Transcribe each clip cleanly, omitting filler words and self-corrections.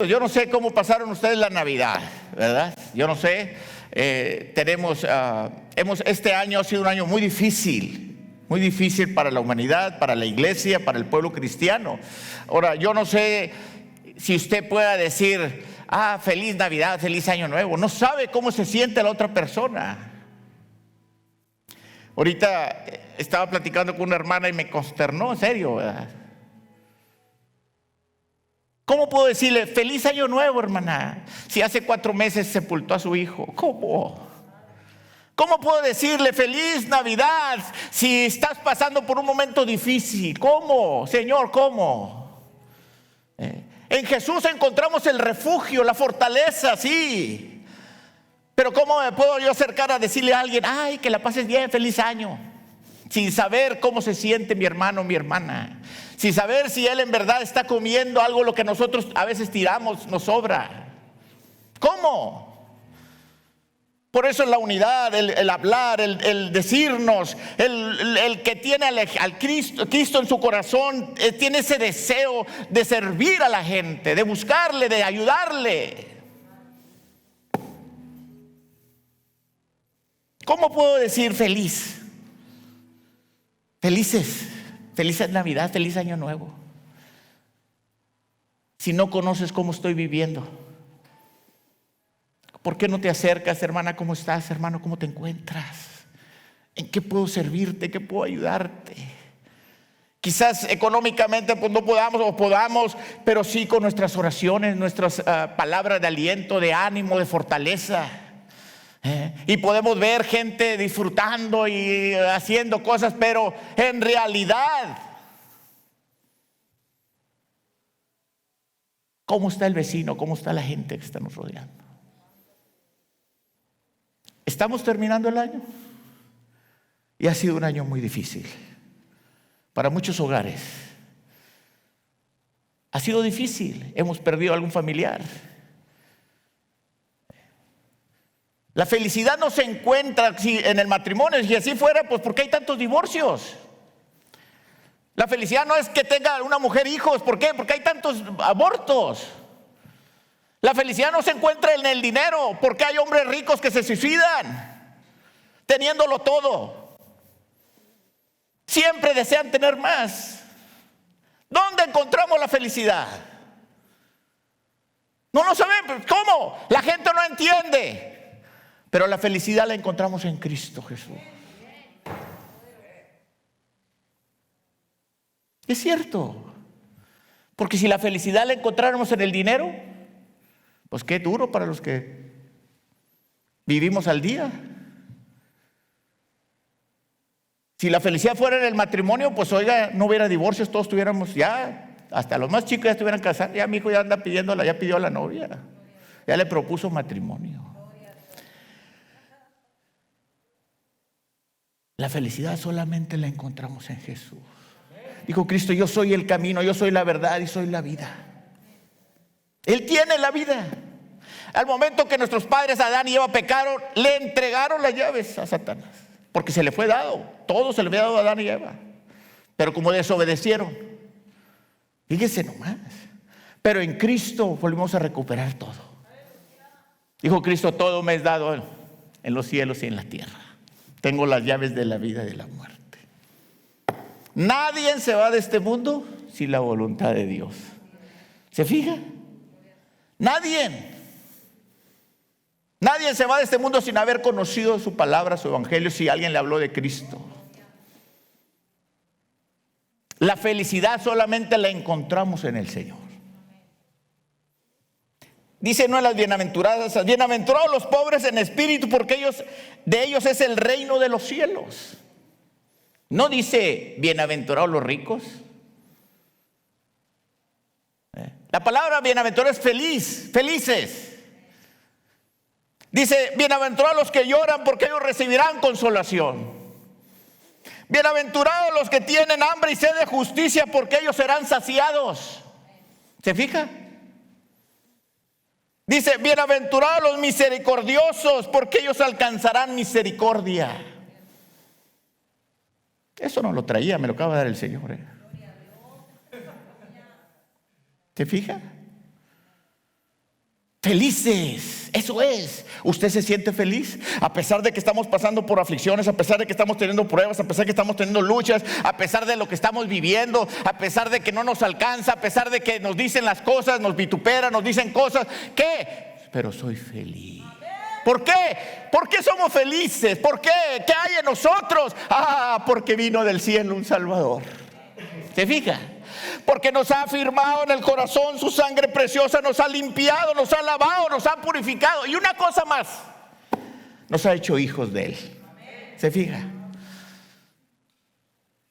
Yo no sé cómo pasaron ustedes la Navidad, ¿verdad? Yo no sé. Este año ha sido un año muy difícil para la humanidad, para la iglesia, para el pueblo cristiano. Ahora, yo no sé si usted pueda decir, feliz Navidad, feliz Año Nuevo. No sabe cómo se siente la otra persona. Ahorita estaba platicando con una hermana y me consternó, en serio, ¿verdad? ¿Cómo puedo decirle feliz Año Nuevo, hermana, si hace 4 meses sepultó a su hijo? ¿Cómo? ¿Cómo puedo decirle feliz Navidad si estás pasando por un momento difícil? ¿Cómo, Señor, cómo? En Jesús encontramos el refugio, la fortaleza, sí. Pero ¿cómo me puedo yo acercar a decirle a alguien, que la pases bien, feliz año? Sin saber cómo se siente mi hermano o mi hermana. Sin saber si él en verdad está comiendo algo lo que nosotros a veces tiramos, nos sobra. ¿Cómo? Por eso la unidad, el hablar, el decirnos, el que tiene al Cristo en su corazón, tiene ese deseo de servir a la gente, de buscarle, de ayudarle. ¿Cómo puedo decir feliz? Feliz Navidad, feliz Año Nuevo, si no conoces cómo estoy viviendo? ¿Por qué no te acercas, hermana? ¿Cómo estás, hermano? ¿Cómo te encuentras? ¿En qué puedo servirte? ¿En qué puedo ayudarte? Quizás económicamente pues no podamos, pero sí con nuestras oraciones, nuestras palabras de aliento, de ánimo, de fortaleza. Y podemos ver gente disfrutando y haciendo cosas, pero en realidad, ¿cómo está el vecino? ¿Cómo está la gente que está nos rodeando? Estamos terminando el año y ha sido un año muy difícil para muchos hogares. Ha sido difícil, hemos perdido a algún familiar. La felicidad no se encuentra en el matrimonio. Si así fuera, pues ¿por qué hay tantos divorcios? La felicidad no es que tenga una mujer hijos. ¿Por qué? Porque hay tantos abortos. La felicidad no se encuentra en el dinero. ¿Por qué hay hombres ricos que se suicidan teniéndolo todo? Siempre desean tener más. ¿Dónde encontramos la felicidad? No lo sabemos. ¿Cómo? La gente no entiende. Pero la felicidad la encontramos en Cristo Jesús. Es cierto. Porque si la felicidad la encontráramos en el dinero, pues qué duro para los que vivimos al día. Si la felicidad fuera en el matrimonio, pues oiga, no hubiera divorcios, todos tuviéramos ya, hasta los más chicos ya estuvieran casados. Ya mi hijo ya anda pidiéndola, ya pidió a la novia, ya le propuso matrimonio. La felicidad solamente la encontramos en Jesús. Dijo Cristo, yo soy el camino, yo soy la verdad y soy la vida. Él tiene la vida. Al momento que nuestros padres Adán y Eva pecaron, le entregaron las llaves a Satanás, porque se le fue dado, todo se le había dado a Adán y Eva. Pero como desobedecieron, fíjese nomás, pero en Cristo volvimos a recuperar todo. Dijo Cristo, todo me es dado en los cielos y en la tierra. Tengo las llaves de la vida y de la muerte. Nadie se va de este mundo sin la voluntad de Dios. ¿Se fija? Nadie se va de este mundo sin haber conocido su palabra, su evangelio, si alguien le habló de Cristo. La felicidad solamente la encontramos en el Señor. Dice una de las bienaventuradas, bienaventurados los pobres en espíritu, porque de ellos es el reino de los cielos. No dice bienaventurados los ricos. La palabra bienaventurado es felices. Dice bienaventurados los que lloran, porque ellos recibirán consolación. Bienaventurados los que tienen hambre y sed de justicia, porque ellos serán saciados. ¿Se fija? Dice, bienaventurados los misericordiosos, porque ellos alcanzarán misericordia. Eso no lo traía, me lo acaba de dar el Señor. ¿Se fija? Felices, eso es. ¿Usted se siente feliz? A pesar de que estamos pasando por aflicciones, a pesar de que estamos teniendo pruebas, a pesar de que estamos teniendo luchas, a pesar de lo que estamos viviendo, a pesar de que no nos alcanza, a pesar de que nos dicen las cosas, nos vituperan, nos dicen cosas. ¿Qué? Pero soy feliz. ¿Por qué? ¿Por qué somos felices? ¿Por qué? ¿Qué hay en nosotros? Porque vino del cielo un Salvador. ¿Se fija? Porque nos ha afirmado en el corazón su sangre preciosa, nos ha limpiado, nos ha lavado, nos ha purificado. Y una cosa más, nos ha hecho hijos de Él. ¿Se fija?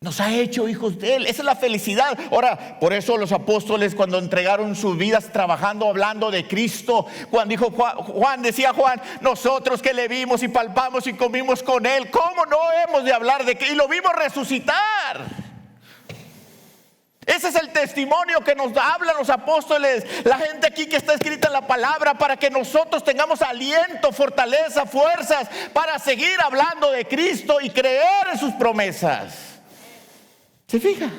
Nos ha hecho hijos de Él. Esa es la felicidad. Ahora, por eso los apóstoles, cuando entregaron sus vidas trabajando, hablando de Cristo, cuando dijo Juan, decía Juan, nosotros que le vimos y palpamos y comimos con Él, ¿cómo no hemos de hablar de que? Y lo vimos resucitar. Ese es el testimonio que nos hablan los apóstoles, la gente aquí que está escrita en la palabra, para que nosotros tengamos aliento, fortaleza, fuerzas para seguir hablando de Cristo y creer en sus promesas. ¿Se fija?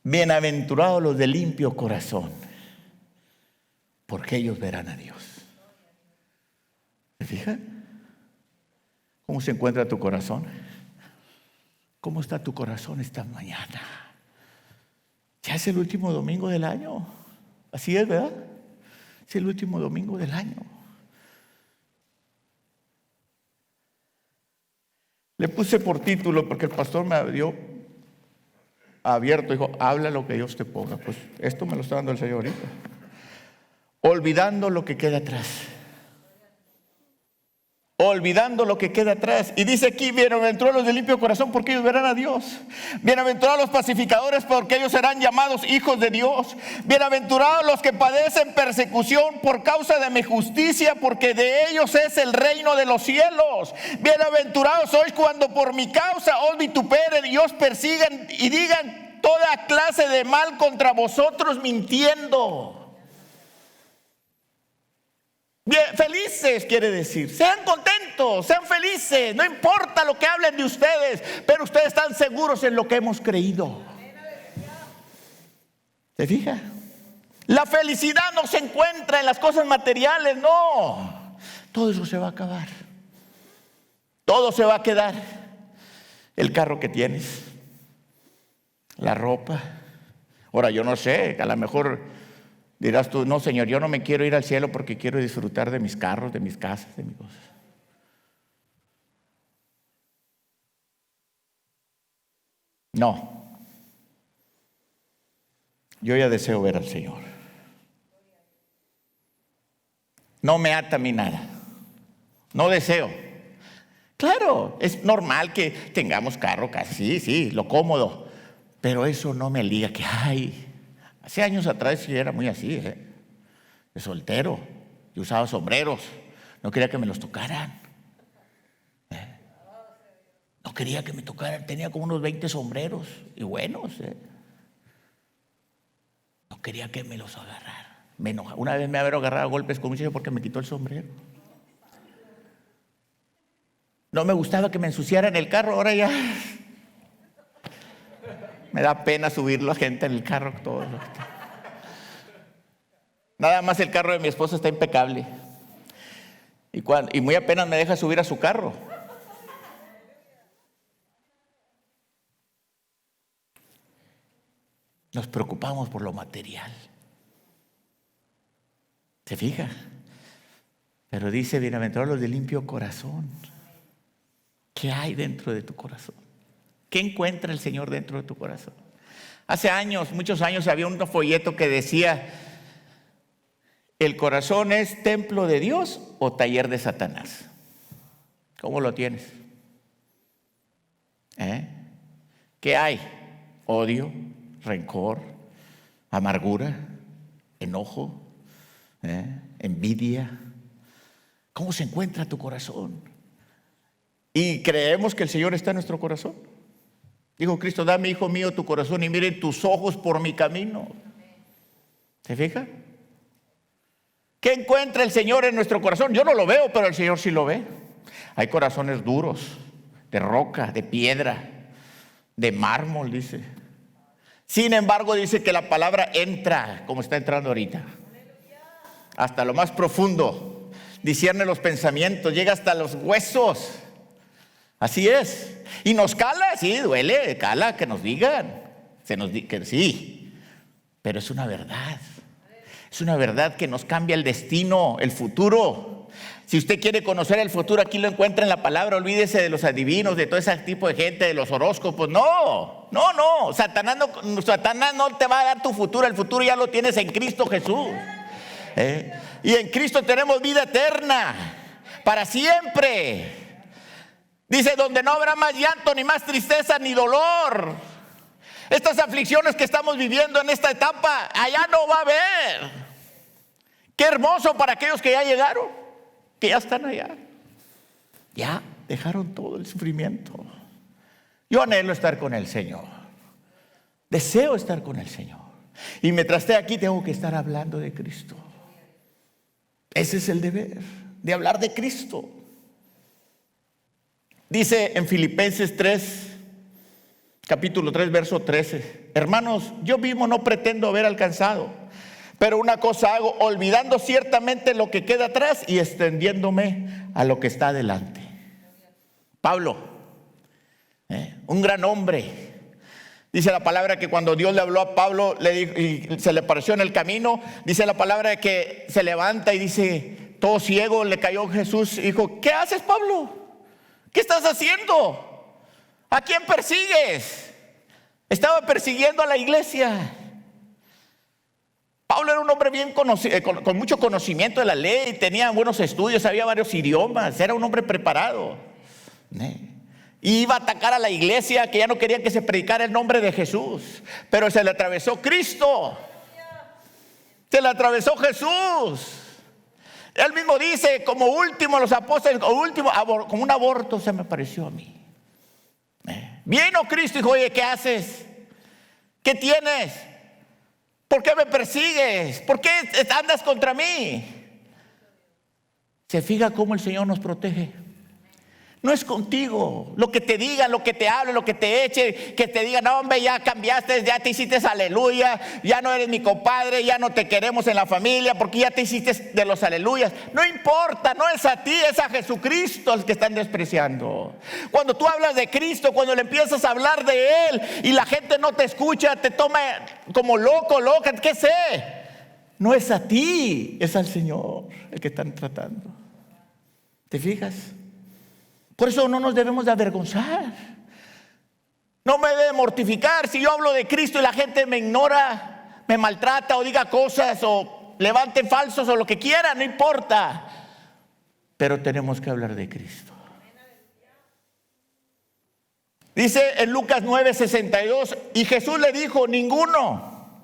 Bienaventurados los de limpio corazón, porque ellos verán a Dios. ¿Se fija? ¿Cómo se encuentra tu corazón? ¿Cómo está tu corazón esta mañana? Ya es el último domingo del año. Así es, ¿verdad? Es el último domingo del año. Le puse por título porque el pastor me dio abierto. Dijo, habla lo que Dios te ponga. Pues esto me lo está dando el Señor ahorita. Olvidando lo que queda atrás. Olvidando lo que queda atrás. Y dice aquí, bienaventurados los de limpio corazón, porque ellos verán a Dios. Bienaventurados los pacificadores, porque ellos serán llamados hijos de Dios. Bienaventurados los que padecen persecución por causa de mi justicia, porque de ellos es el reino de los cielos. Bienaventurados sois cuando por mi causa os vituperen y os persigan y digan toda clase de mal contra vosotros mintiendo. Bien, felices quiere decir, sean contentos, sean felices, no importa lo que hablen de ustedes, pero ustedes están seguros en lo que hemos creído. ¿Se fija? La felicidad no se encuentra en las cosas materiales, no. Todo eso se va a acabar. Todo se va a quedar. El carro que tienes, la ropa. Ahora yo no sé, a lo mejor dirás tú, no, Señor, yo no me quiero ir al cielo porque quiero disfrutar de mis carros, de mis casas, de mis cosas. No. Yo ya deseo ver al Señor. No me ata a mí nada. No deseo. Claro, es normal que tengamos carro, casi, sí, lo cómodo. Pero eso no me liga que hay. Hace años atrás sí era muy así, de soltero. Yo usaba sombreros. No quería que me los tocaran. No quería que me tocaran. Tenía como unos 20 sombreros y buenos. No quería que me los agarraran. Me enojaba. Una vez me había agarrado a golpes con un muchacho porque me quitó el sombrero. No me gustaba que me ensuciaran el carro. Ahora ya me da pena subir la gente en el carro. Todo. Nada más el carro de mi esposa está impecable. Y muy apenas me deja subir a su carro. Nos preocupamos por lo material. ¿Se fija? Pero dice, bienaventurados los de limpio corazón. ¿Qué hay dentro de tu corazón? ¿Qué encuentra el Señor dentro de tu corazón? Hace años, muchos años, había un folleto que decía, ¿el corazón es templo de Dios o taller de Satanás? ¿Cómo lo tienes? ¿Qué hay? Odio, rencor, amargura, enojo, envidia. ¿Cómo se encuentra tu corazón? Y creemos que el Señor está en nuestro corazón. Dijo Cristo, dame, hijo mío, tu corazón y miren tus ojos por mi camino. ¿Se fija? ¿Qué encuentra el Señor en nuestro corazón? Yo no lo veo, pero el Señor sí lo ve. Hay corazones duros, de roca, de piedra. de mármol, dice. Sin embargo, dice que la palabra entra, como está entrando ahorita, hasta lo más profundo, discierne los pensamientos, llega hasta los huesos. Así es. Y nos cala, sí, duele, cala que nos digan, que sí, pero es una verdad. Es una verdad que nos cambia el destino, el futuro. Si usted quiere conocer el futuro, aquí lo encuentra en la palabra. Olvídese de los adivinos, de todo ese tipo de gente, de los horóscopos. No. Satanás no te va a dar tu futuro. El futuro ya lo tienes en Cristo Jesús. Y en Cristo tenemos vida eterna para siempre. Dice, donde no habrá más llanto, ni más tristeza, ni dolor. Estas aflicciones que estamos viviendo en esta etapa, allá no va a haber. Qué hermoso para aquellos que ya llegaron, que ya están allá. Ya dejaron todo el sufrimiento. Yo anhelo estar con el Señor. Deseo estar con el Señor. Y mientras esté aquí tengo que estar hablando de Cristo. Ese es el deber, de hablar de Cristo. Dice en Filipenses 3, capítulo 3, verso 13. Hermanos, yo mismo no pretendo haber alcanzado, pero una cosa hago, olvidando ciertamente lo que queda atrás y extendiéndome a lo que está adelante. Pablo, un gran hombre. Dice la palabra que cuando Dios le habló a Pablo le dijo, y se le apareció en el camino, dice la palabra que se levanta y dice, todo ciego, le cayó Jesús y dijo, ¿qué haces, Pablo? ¿Qué estás haciendo? ¿A quién persigues? Estaba persiguiendo a la iglesia. Pablo era un hombre bien conocido, con mucho conocimiento de la ley, tenía buenos estudios, sabía varios idiomas, era un hombre preparado. Y iba a atacar a la iglesia, que ya no querían que se predicara el nombre de Jesús, pero se le atravesó Cristo, se le atravesó Jesús. Él mismo dice, como último los apóstoles, como un aborto se me pareció a mí. Vino Cristo y dijo, oye, ¿qué haces? ¿Qué tienes? ¿Por qué me persigues? ¿Por qué andas contra mí? ¿Se fija cómo el Señor nos protege? No es contigo. Lo que te digan, lo que te hablen, lo que te echen, que te digan, no hombre, ya cambiaste, ya te hiciste aleluya, ya no eres mi compadre, ya no te queremos en la familia porque ya te hiciste de los aleluyas. No importa, no es a ti, es a Jesucristo el que están despreciando. Cuando tú hablas de Cristo, cuando le empiezas a hablar de Él y la gente no te escucha, te toma como loco, loca, ¿qué sé? No es a ti, es al Señor el que están tratando. ¿Te fijas? Por eso no nos debemos de avergonzar. No me debe mortificar si yo hablo de Cristo y la gente me ignora, me maltrata o diga cosas o levanten falsos o lo que quiera, no importa. Pero tenemos que hablar de Cristo. Dice en Lucas 9:62, y Jesús le dijo, ninguno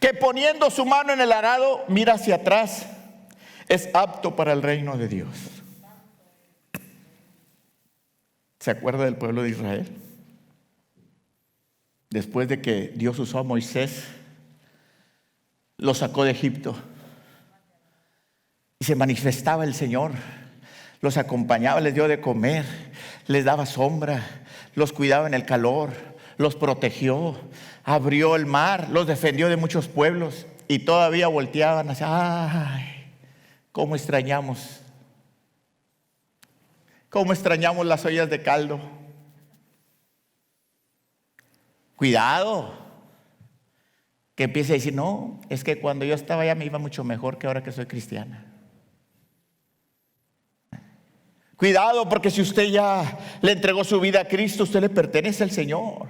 que poniendo su mano en el arado mira hacia atrás es apto para el reino de Dios. ¿Se acuerda del pueblo de Israel? Después de que Dios usó a Moisés, lo sacó de Egipto y se manifestaba el Señor, los acompañaba, les dio de comer, les daba sombra, los cuidaba en el calor, los protegió, abrió el mar, los defendió de muchos pueblos y todavía volteaban hacia, ay, cómo extrañamos. ¿Cómo extrañamos las ollas de caldo? Cuidado, que empiece a decir, no, es que cuando yo estaba allá me iba mucho mejor que ahora que soy cristiana. Cuidado, porque si usted ya le entregó su vida a Cristo, usted le pertenece al Señor.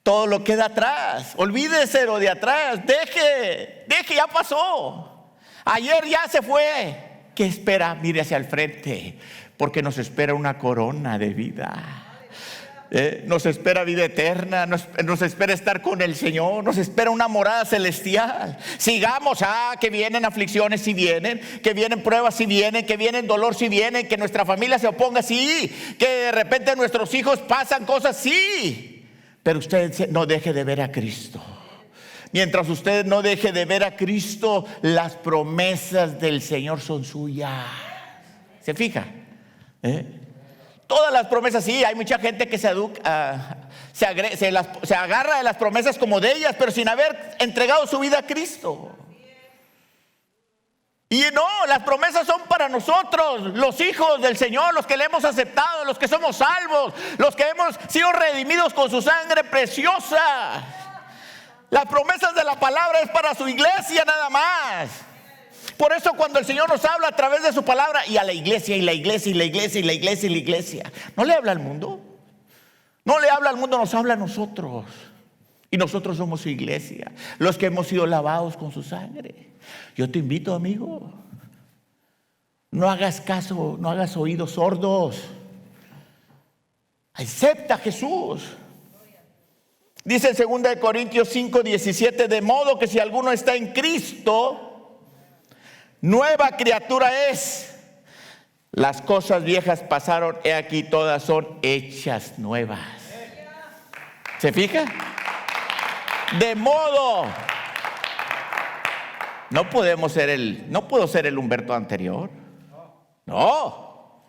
Todo lo queda atrás, olvídese lo de atrás, deje, ya pasó. Ayer ya se fue. ¿Qué espera? Mire hacia el frente, porque nos espera una corona de vida. Nos espera vida eterna, nos espera estar con el Señor, nos espera una morada celestial. Sigamos, que vienen aflicciones, si vienen, que vienen pruebas, si vienen, que vienen dolor, si vienen, que nuestra familia se oponga, sí, que de repente nuestros hijos pasan cosas, sí. Pero usted no deje de ver a Cristo. Mientras usted no deje de ver a Cristo, las promesas del Señor son suyas. ¿Se fija? Todas las promesas, sí, hay mucha gente que se agarra de las promesas como de ellas, pero sin haber entregado su vida a Cristo. Y no, las promesas son para nosotros, los hijos del Señor, los que le hemos aceptado, los que somos salvos, los que hemos sido redimidos con su sangre preciosa. Las promesas de la palabra es para su iglesia nada más. Por eso cuando el Señor nos habla a través de su palabra, y a la iglesia, y la iglesia, y la iglesia, y la iglesia, y la iglesia, ¿no le habla al mundo? No le habla al mundo, nos habla a nosotros. Y nosotros somos su iglesia, los que hemos sido lavados con su sangre. Yo te invito, amigo, no hagas caso, no hagas oídos sordos. Acepta a Jesús. Dice en 2 Corintios 5:17, de modo que si alguno está en Cristo, nueva criatura es. Las cosas viejas pasaron, he aquí todas son hechas nuevas. ¿Se fija? De modo, no puedo ser el Humberto anterior. No.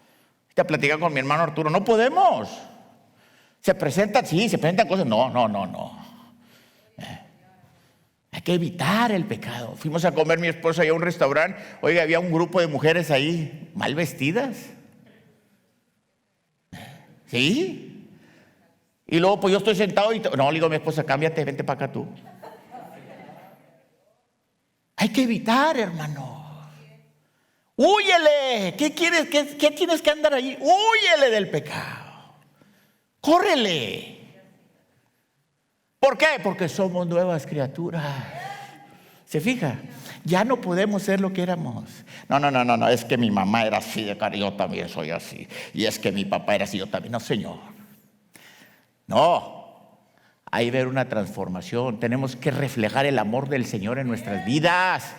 Te platicar con mi hermano Arturo, no podemos. Se presentan cosas. No. Hay que evitar el pecado. Fuimos a comer mi esposa allá a un restaurante. Oiga, había un grupo de mujeres ahí mal vestidas. ¿Sí? Y luego pues yo estoy sentado y no, le digo a mi esposa, cámbiate, vente para acá tú. Hay que evitar, hermano. Húyele. ¿Qué quieres? ¿Qué tienes que andar ahí? Húyele del pecado. Córrele. ¿Por qué? Porque somos nuevas criaturas. ¿Se fija? Ya no podemos ser lo que éramos. No, es que mi mamá era así de cara, yo también soy así. Y es que mi papá era así, yo también. No, Señor. No, hay que ver una transformación. Tenemos que reflejar el amor del Señor en nuestras vidas.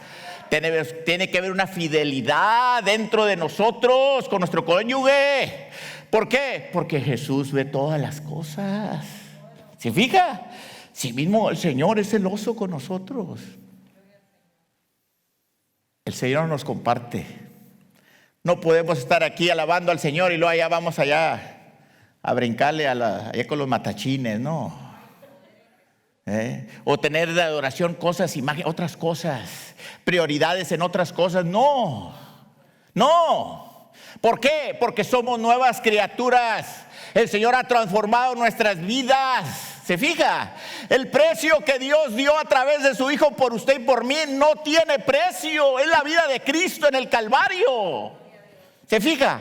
Tiene que haber una fidelidad dentro de nosotros con nuestro cónyuge. ¿Por qué? Porque Jesús ve todas las cosas. ¿Se fija? Si mismo el Señor es celoso con nosotros. El Señor nos comparte. No podemos estar aquí alabando al Señor y luego allá vamos allá a brincarle allá con los matachines, no. O tener de adoración cosas, imágenes, otras cosas, prioridades en otras cosas, no. ¿Por qué? Porque somos nuevas criaturas. El Señor ha transformado nuestras vidas. ¿Se fija? El precio que Dios dio a través de su Hijo por usted y por mí no tiene precio. Es la vida de Cristo en el Calvario. ¿Se fija?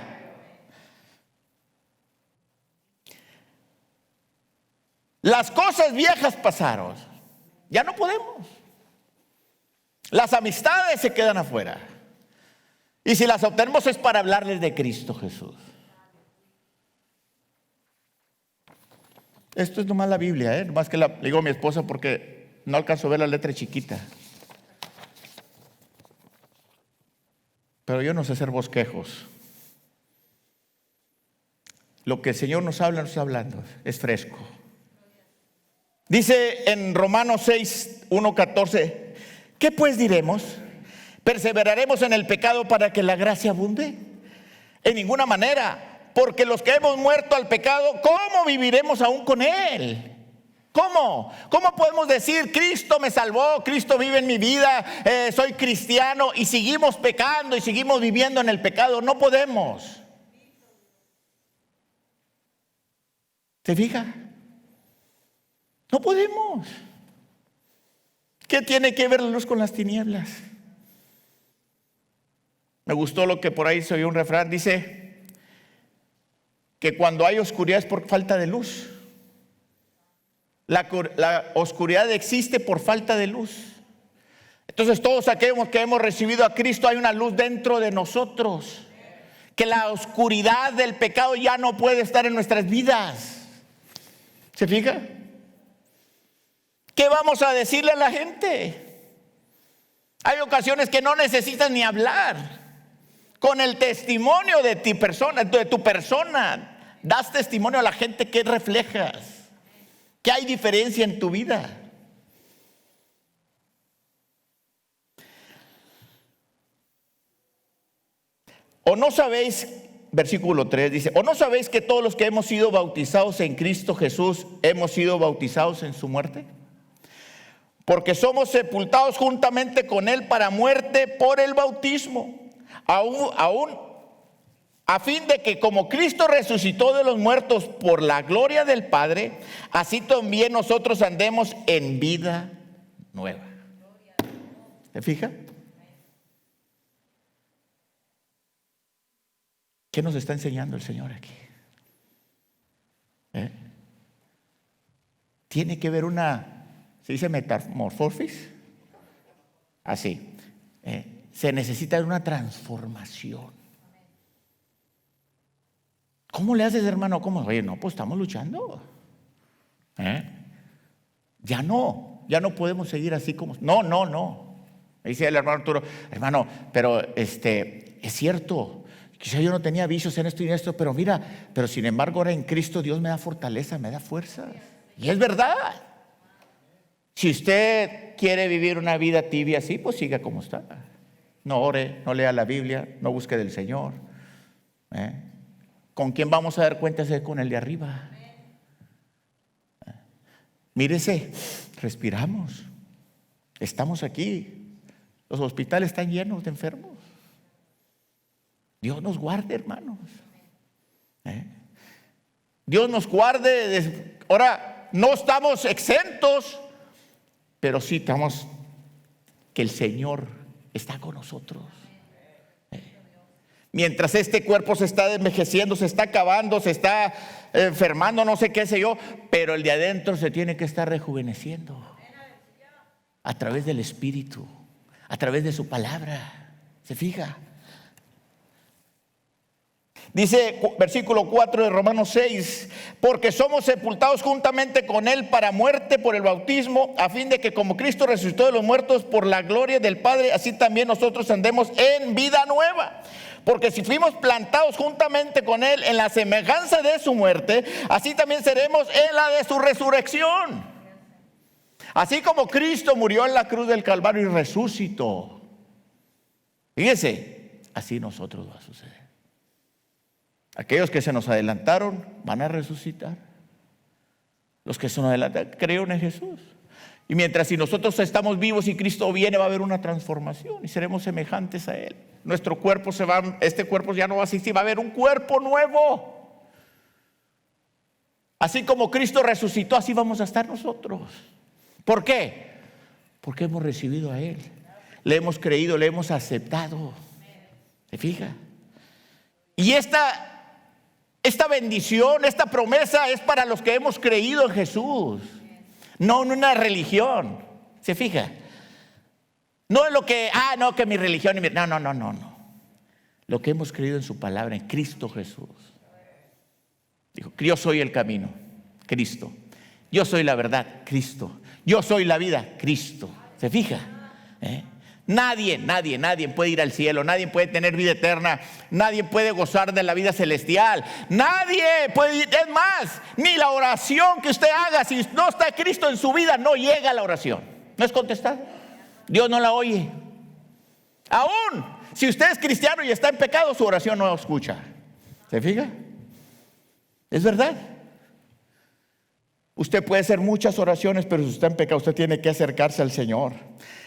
Las cosas viejas pasaron. Ya no podemos. Las amistades se quedan afuera. Y si las obtenemos es para hablarles de Cristo Jesús. Esto es nomás la Biblia, nomás que le digo a mi esposa porque no alcanzo a ver la letra chiquita. Pero yo no sé hacer bosquejos. Lo que el Señor nos habla, nos está hablando. Es fresco. Dice en Romanos 6, 1-14, ¿qué pues diremos? ¿Perseveraremos en el pecado para que la gracia abunde? En ninguna manera, porque los que hemos muerto al pecado, ¿cómo viviremos aún con él? ¿Cómo? ¿Cómo podemos decir, Cristo me salvó, Cristo vive en mi vida, soy cristiano, y seguimos pecando y seguimos viviendo en el pecado? No podemos. ¿Se fija? No podemos. ¿Qué tiene que ver la luz con las tinieblas? Me gustó lo que por ahí se oyó un refrán, dice que cuando hay oscuridad es por falta de luz. La oscuridad existe por falta de luz. Entonces todos aquellos que hemos recibido a Cristo, hay una luz dentro de nosotros, que la oscuridad del pecado ya no puede estar en nuestras vidas. ¿Se fija? ¿Qué vamos a decirle a la gente? Hay ocasiones que no necesitas ni hablar. Con el testimonio de tu persona, das testimonio a la gente que reflejas, que hay diferencia en tu vida. ¿O no sabéis versículo 3 dice: ¿o no sabéis que todos los que hemos sido bautizados en Cristo Jesús hemos sido bautizados en su muerte? Porque somos sepultados juntamente con Él para muerte por el bautismo, aún a fin de que como Cristo resucitó de los muertos por la gloria del Padre, así también nosotros andemos en vida nueva. ¿Se fija? ¿Qué nos está enseñando el Señor aquí? Tiene que haber ¿se dice metamorfosis? Así. Se necesita una transformación. ¿Cómo le haces, hermano? ¿Cómo? Oye, no, pues estamos luchando. Ya no podemos seguir así como. No. Dice el hermano Arturo: hermano, pero es cierto. Quizá yo no tenía vicios en esto y en esto, pero mira, pero sin embargo ahora en Cristo Dios me da fortaleza, me da fuerzas. Y es verdad. Si usted quiere vivir una vida tibia así, pues siga como está. No ore, no lea la Biblia, no busque del Señor. ¿Con quién vamos a dar cuentas? Es con el de arriba. Mírese, respiramos. Estamos aquí. Los hospitales están llenos de enfermos. Dios nos guarde, hermanos. Dios nos guarde. Ahora, no estamos exentos, pero sí estamos, que el Señor está con nosotros. Mientras este cuerpo se está envejeciendo, se está acabando, se está enfermando, no sé qué sé yo, pero el de adentro se tiene que estar rejuveneciendo a través del Espíritu, a través de su palabra. ¿Se fija? Dice versículo 4 de Romanos 6: porque somos sepultados juntamente con Él para muerte por el bautismo, a fin de que como Cristo resucitó de los muertos por la gloria del Padre, así también nosotros andemos en vida nueva. Porque si fuimos plantados juntamente con Él en la semejanza de su muerte, así también seremos en la de su resurrección. Así como Cristo murió en la cruz del Calvario y resucitó, fíjese, así nosotros va a suceder. Aquellos que se nos adelantaron van a resucitar. Los que se nos adelantaron creyeron en Jesús. Y mientras si nosotros estamos vivos y Cristo viene, va a haber una transformación y seremos semejantes a Él. Nuestro cuerpo este cuerpo ya no va a existir, va a haber un cuerpo nuevo. Así como Cristo resucitó, así vamos a estar nosotros. ¿Por qué? Porque hemos recibido a Él, le hemos creído, le hemos aceptado. ¿Se fija? Y esta bendición, esta promesa es para los que hemos creído en Jesús, no en una religión. ¿Se fija? No en lo que, no, que mi religión, no. Lo que hemos creído en su palabra, en Cristo Jesús. Dijo: yo soy el camino, Cristo. Yo soy la verdad, Cristo. Yo soy la vida, Cristo. ¿Se fija? Nadie puede ir al cielo, nadie puede tener vida eterna, nadie puede gozar de la vida celestial, nadie puede ir. Es más, ni la oración que usted haga, si no está Cristo en su vida, no llega a la oración, no es contestada. Dios no la oye. Aún si usted es cristiano y está en pecado, su oración no la escucha. ¿Se fija? Es verdad. Usted puede hacer muchas oraciones, pero si está en pecado, usted tiene que acercarse al Señor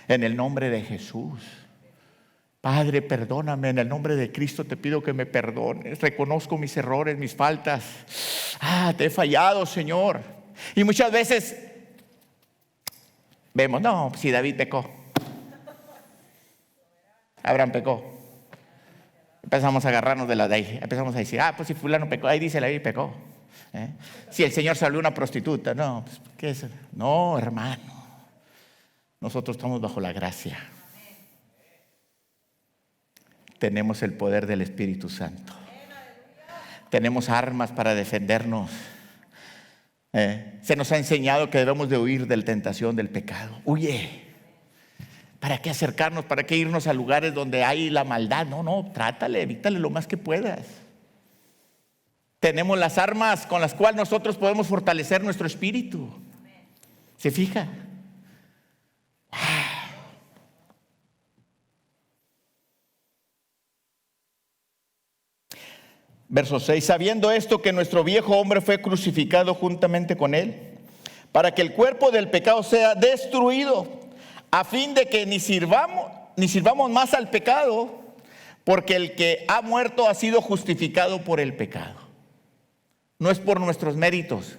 en el nombre de Jesús. Padre, perdóname, en el nombre de Cristo te pido que me perdones. Reconozco mis errores, mis faltas. Te he fallado, Señor. Y muchas veces vemos, no, si David pecó, Abraham pecó. Empezamos a agarrarnos de la de ahí. Empezamos a decir, pues si fulano pecó, ahí dice la Biblia pecó. Si el Señor salió una prostituta, no, pues, ¿qué es? No, hermano, nosotros estamos bajo la gracia. Tenemos el poder del Espíritu Santo. Tenemos armas para defendernos. Se nos ha enseñado que debemos de huir de la tentación del pecado. Huye. ¿Para qué acercarnos? ¿Para qué irnos a lugares donde hay la maldad? No, trátale, evítale lo más que puedas. Tenemos las armas con las cuales nosotros podemos fortalecer nuestro espíritu. ¿Se fija? Verso 6, sabiendo esto que nuestro viejo hombre fue crucificado juntamente con él, para que el cuerpo del pecado sea destruido, a fin de que ni sirvamos más al pecado, porque el que ha muerto ha sido justificado por el pecado. No es por nuestros méritos,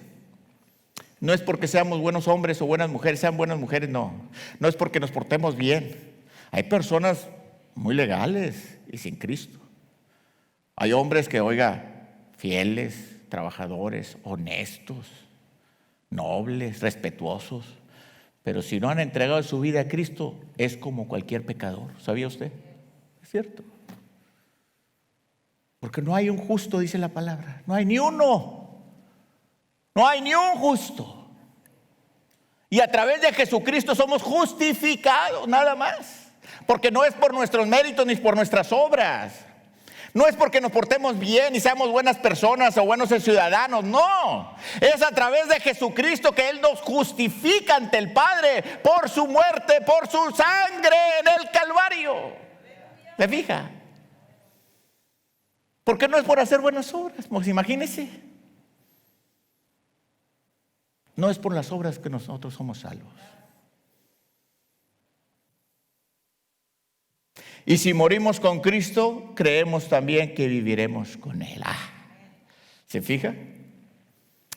no es porque seamos buenos hombres o buenas mujeres, sean buenas mujeres, no es porque nos portemos bien. Hay personas muy legales y sin Cristo. Hay hombres que, fieles, trabajadores, honestos, nobles, respetuosos, pero si no han entregado su vida a Cristo, es como cualquier pecador. ¿Sabía usted? Es cierto. Porque no hay un justo, dice la palabra. No hay ni uno. No hay ni un justo. Y a través de Jesucristo somos justificados, nada más. Porque no es por nuestros méritos ni por nuestras obras. No es porque nos portemos bien y seamos buenas personas o buenos ciudadanos, no. Es a través de Jesucristo que Él nos justifica ante el Padre por su muerte, por su sangre en el Calvario. ¿Se fija? Porque no es por hacer buenas obras, pues imagínese. No es por las obras que nosotros somos salvos. Y si morimos con Cristo, creemos también que viviremos con Él. ¿Se fija?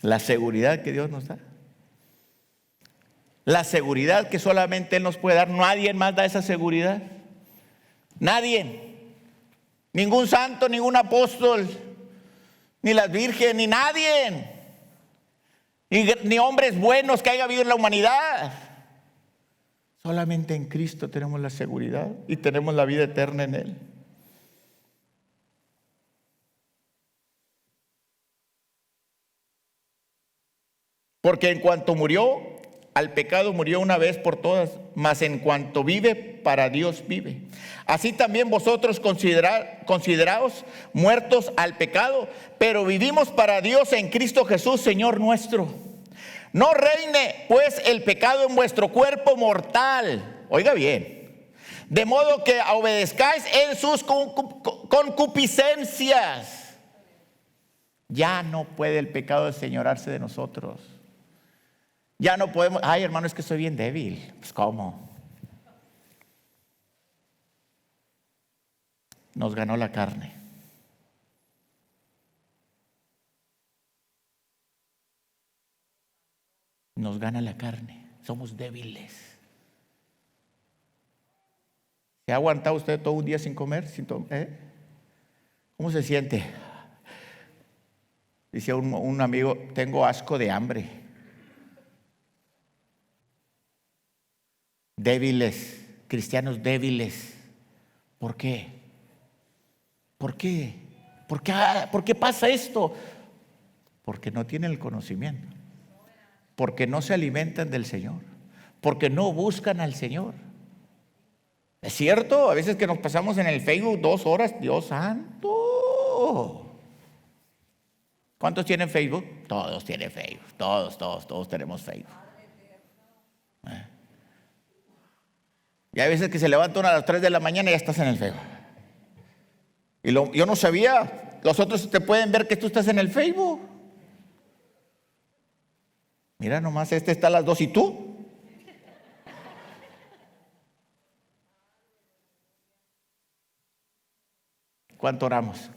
La seguridad que Dios nos da. La seguridad que solamente Él nos puede dar. Nadie más da esa seguridad. Nadie. Ningún santo, ningún apóstol, ni las vírgenes, ni nadie. Ni hombres buenos que haya habido en la humanidad. Solamente en Cristo tenemos la seguridad y tenemos la vida eterna en Él. Porque en cuanto murió, al pecado murió una vez por todas, mas en cuanto vive, para Dios vive. Así también vosotros consideraos muertos al pecado, pero vivimos para Dios en Cristo Jesús, Señor nuestro. No reine pues el pecado en vuestro cuerpo mortal. Oiga bien. De modo que obedezcáis en sus concupiscencias. Ya no puede el pecado enseñorearse de nosotros. Ya no podemos. Ay, hermano, es que soy bien débil. Pues ¿cómo? Nos ganó la carne. Nos gana la carne, somos débiles. ¿Se ha aguantado usted todo un día sin comer? ¿Cómo se siente? Dice un amigo, tengo asco de hambre. Débiles, cristianos débiles. ¿Por qué? ¿Por qué? ¿Por qué pasa esto? Porque no tienen el conocimiento. Porque no se alimentan del Señor, porque no buscan al Señor. Es cierto, a veces que nos pasamos en el Facebook 2 horas, Dios santo. ¿Cuántos tienen Facebook? Todos tienen Facebook, todos tenemos Facebook. Y hay veces que se levantan a las 3 de la mañana y ya estás en el Facebook. Y yo no sabía, los otros te pueden ver que tú estás en el Facebook. Mira nomás, este está a las 2 y tú. ¿Cuánto oramos?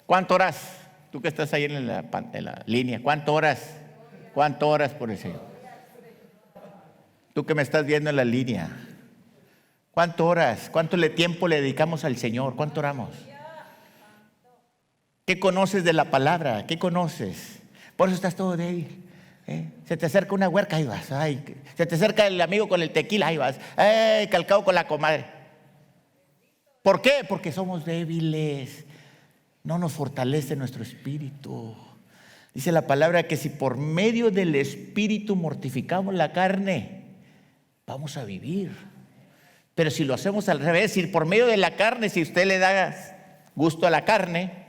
¿Cuánto oras? Tú que estás ahí en la línea, ¿cuánto oras? ¿Cuánto oras por el Señor? Tú que me estás viendo en la línea, ¿cuánto oras? ¿Cuánto tiempo le dedicamos al Señor? ¿Cuánto oramos? ¿Qué conoces de la palabra? ¿Qué conoces? Por eso estás todo débil. Se te acerca una huerca, ahí vas. Se te acerca el amigo con el tequila, ahí vas. Calcado con la comadre. ¿Por qué? Porque somos débiles. No nos fortalece nuestro espíritu. Dice la palabra que si por medio del espíritu mortificamos la carne, vamos a vivir. Pero si lo hacemos al revés, si por medio de la carne, si usted le da gusto a la carne,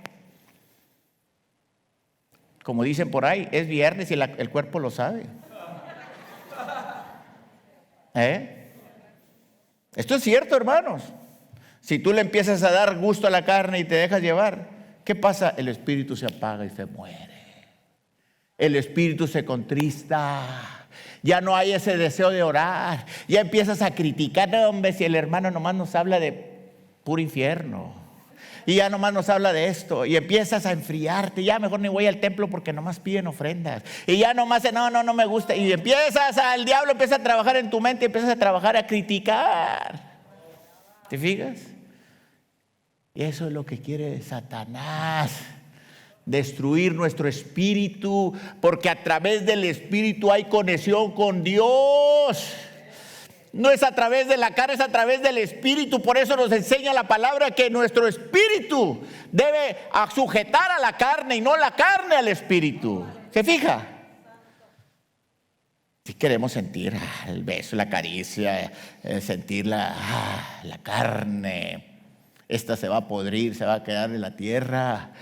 como dicen por ahí, es viernes y el cuerpo lo sabe. Esto es cierto, hermanos. Si tú le empiezas a dar gusto a la carne y te dejas llevar, ¿qué pasa? El espíritu se apaga y se muere. El espíritu se contrista. Ya no hay ese deseo de orar. Ya empiezas a criticar. No, hombre, si el hermano nomás nos habla de puro infierno. Y ya nomás nos habla de esto. Y empiezas a enfriarte. Ya mejor ni voy al templo porque nomás piden ofrendas. Y ya nomás, no me gusta. Y el diablo empieza a trabajar en tu mente. Empiezas a trabajar a criticar. ¿Te fijas? Y eso es lo que quiere Satanás. Destruir nuestro espíritu, porque a través del espíritu hay conexión con Dios. No es a través de la carne, es a través del espíritu. Por eso nos enseña la palabra que nuestro espíritu debe sujetar a la carne y no la carne al espíritu. ¿Se fija? Si queremos sentir el beso, la caricia, sentir la carne, esta se va a podrir, se va a quedar en la tierra.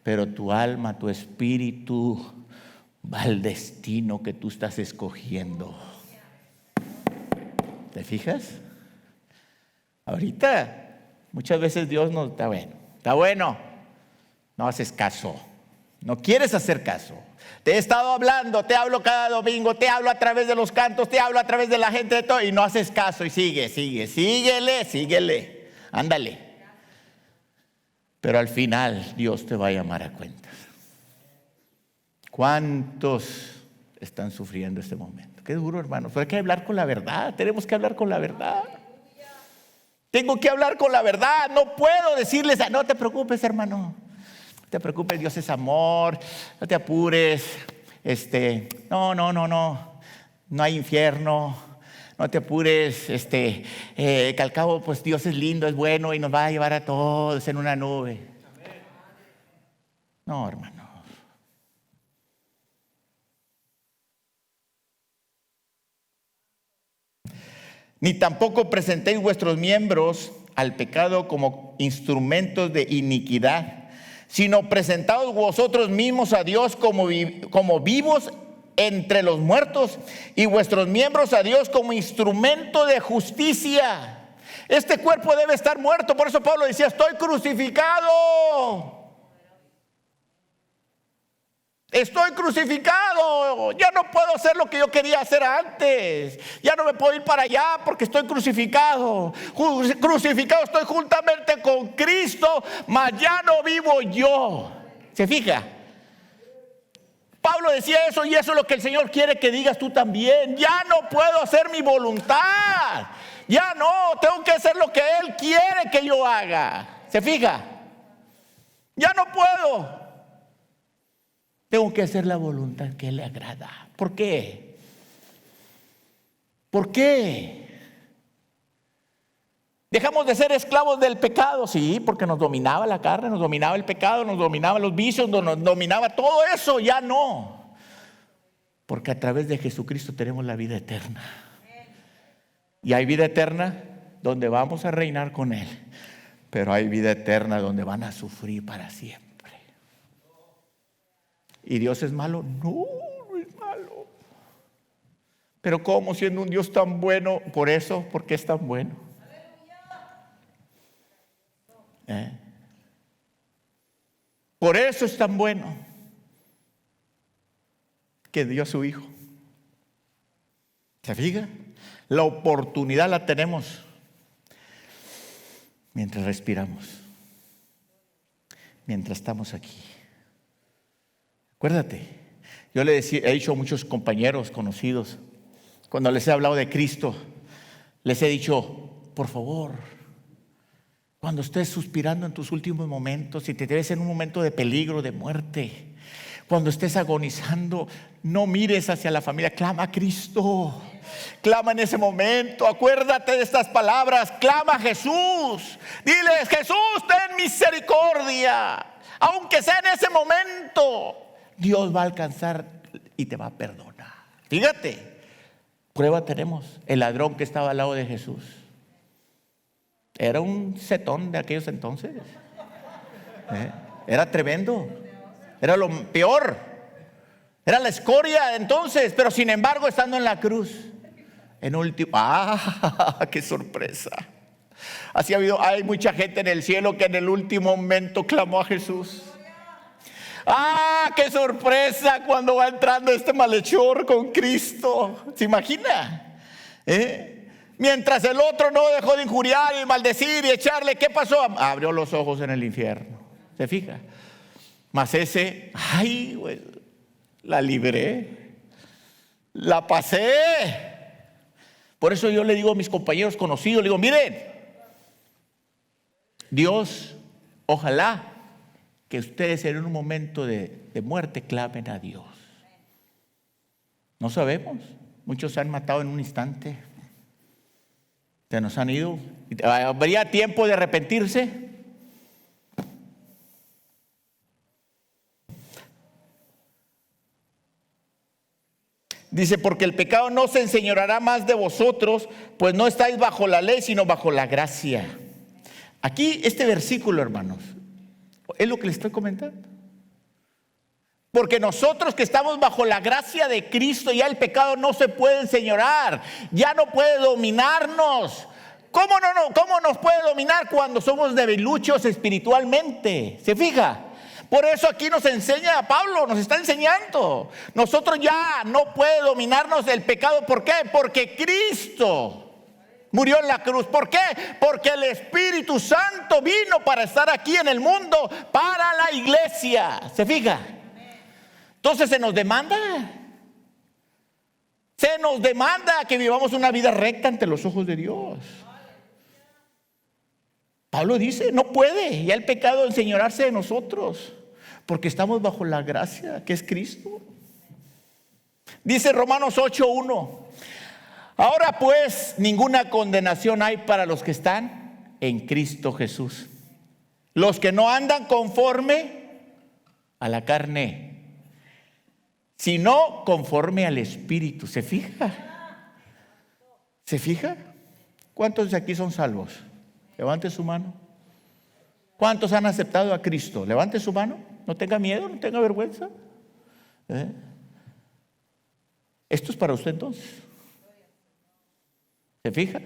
Pero tu alma, tu espíritu va al destino que tú estás escogiendo. ¿Te fijas? Ahorita muchas veces Dios no está bueno, no haces caso, no quieres hacer caso. Te he estado hablando, te hablo cada domingo, te hablo a través de los cantos, te hablo a través de la gente, de todo, y no haces caso. Y síguele, ándale. Pero al final Dios te va a llamar a cuentas. ¿Cuántos están sufriendo este momento? Qué duro, hermanos. Pero hay que hablar con la verdad. Tenemos que hablar con la verdad. Tengo que hablar con la verdad. No puedo decirles, no te preocupes, hermano. No te preocupes, Dios es amor. No te apures. No hay infierno. No te apures, que al cabo pues Dios es lindo, es bueno y nos va a llevar a todos en una nube. No, hermano. Ni tampoco presentéis vuestros miembros al pecado como instrumentos de iniquidad, sino presentaos vosotros mismos a Dios como vivos entre los muertos, y vuestros miembros a Dios como instrumento de justicia. Este cuerpo debe estar muerto. Por eso Pablo decía, estoy crucificado. Estoy crucificado. Ya no puedo hacer lo que yo quería hacer antes. Ya no me puedo ir para allá porque estoy crucificado. Crucificado estoy juntamente con Cristo, mas ya no vivo yo. ¿Se fija? Pablo decía eso, y eso es lo que el Señor quiere que digas tú también. Ya no puedo hacer mi voluntad. Ya no, tengo que hacer lo que Él quiere que yo haga. ¿Se fija? Ya no puedo. Tengo que hacer la voluntad que Él le agrada. ¿Por qué? ¿Por qué? Dejamos de ser esclavos del pecado, sí, porque nos dominaba la carne, nos dominaba el pecado, nos dominaba los vicios, nos dominaba todo eso. Ya no, porque a través de Jesucristo tenemos la vida eterna. Y hay vida eterna donde vamos a reinar con Él, pero hay vida eterna donde van a sufrir para siempre. ¿Y Dios es malo? No, no es malo. Pero ¿cómo siendo un Dios tan bueno? Por eso, ¿por qué es tan bueno? Por eso es tan bueno que dio a su Hijo. ¿Se fija? La oportunidad la tenemos mientras respiramos, mientras estamos aquí. Acuérdate, yo he dicho a muchos compañeros conocidos, cuando les he hablado de Cristo, les he dicho, por favor, cuando estés suspirando en tus últimos momentos, si te ves en un momento de peligro, de muerte, cuando estés agonizando, no mires hacia la familia, clama a Cristo. Clama en ese momento, acuérdate de estas palabras, clama a Jesús. Diles, Jesús, ten misericordia. Aunque sea en ese momento, Dios va a alcanzar y te va a perdonar. Fíjate, prueba tenemos. El ladrón que estaba al lado de Jesús era un setón de aquellos entonces. Era tremendo. Era lo peor. Era la escoria entonces. Pero sin embargo, estando en la cruz, en último, qué sorpresa. Hay mucha gente en el cielo que en el último momento clamó a Jesús. ¡Ah, qué sorpresa cuando va entrando este malhechor con Cristo! ¿Se imagina? Mientras el otro no dejó de injuriar y maldecir y echarle, ¿qué pasó? Abrió los ojos en el infierno. ¿Se fija? Mas ese, ¡ay, güey! La libré, la pasé. Por eso yo le digo a mis compañeros conocidos, le digo, miren, Dios, ojalá que ustedes en un momento de muerte clamen a Dios. No sabemos, muchos se han matado en un instante, se nos han ido. ¿Habría tiempo de arrepentirse? Dice, porque el pecado no se enseñoreará más de vosotros, pues no estáis bajo la ley, sino bajo la gracia. Aquí este versículo, hermanos, es lo que les estoy comentando. Porque nosotros que estamos bajo la gracia de Cristo, ya el pecado no se puede enseñorear, ya no puede dominarnos. ¿Cómo nos puede dominar cuando somos debiluchos espiritualmente? ¿Se fija? Por eso aquí nos enseña Pablo, nos está enseñando. Nosotros ya no puede dominarnos el pecado. ¿Por qué? Porque Cristo murió en la cruz. ¿Por qué? Porque el Espíritu Santo vino para estar aquí en el mundo, para la iglesia. ¿Se fija? Entonces se nos demanda que vivamos una vida recta ante los ojos de Dios. Pablo dice, no puede ya el pecado enseñorearse de nosotros, porque estamos bajo la gracia que es Cristo. Dice Romanos 8:1, ahora pues ninguna condenación hay para los que están en Cristo Jesús, los que no andan conforme a la carne, sino conforme al Espíritu. ¿Se fija? ¿Se fija? ¿Cuántos de aquí son salvos? Levante su mano. ¿Cuántos han aceptado a Cristo? Levante su mano. No tenga miedo, no tenga vergüenza. Esto es para usted entonces. ¿Se fija?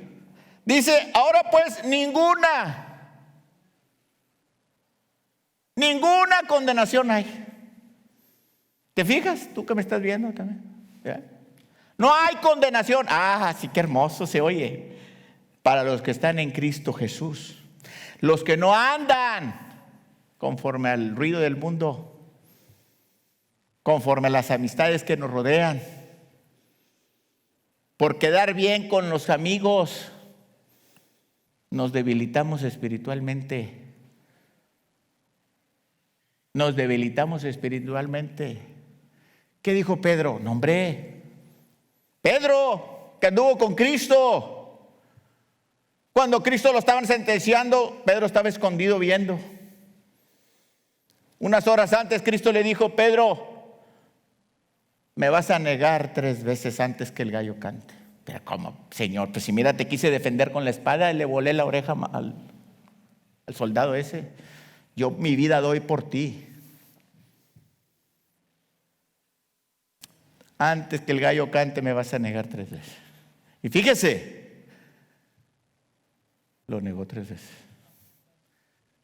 Dice, ahora pues ninguna condenación hay. ¿Te fijas? Tú que me estás viendo también. ¿Ya? No hay condenación. Ah, sí, qué hermoso se oye. Para los que están en Cristo Jesús, los que no andan conforme al ruido del mundo, conforme a las amistades que nos rodean, por quedar bien con los amigos, nos debilitamos espiritualmente. Nos debilitamos espiritualmente. ¿Qué dijo Pedro? No, hombre, Pedro, que anduvo con Cristo. Cuando Cristo lo estaban sentenciando, Pedro estaba escondido viendo. Unas horas antes Cristo le dijo, Pedro, me vas a negar 3 veces antes que el gallo cante. Pero ¿cómo, Señor? Pues si mira, te quise defender con la espada y le volé la oreja al soldado ese. Yo mi vida doy por ti. Antes que el gallo cante me vas a negar 3 veces. Y fíjese, lo negó 3 veces.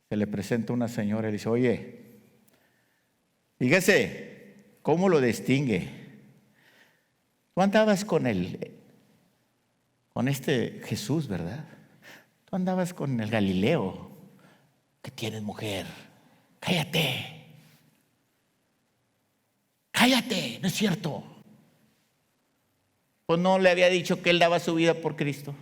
Se le presenta una señora y le dice, oye, fíjese cómo lo distingue. Tú andabas con este Jesús, ¿verdad? Tú andabas con el Galileo. ¿Qué tienes, mujer? Cállate. Cállate, no es cierto. Pues no le había dicho que él daba su vida por Cristo.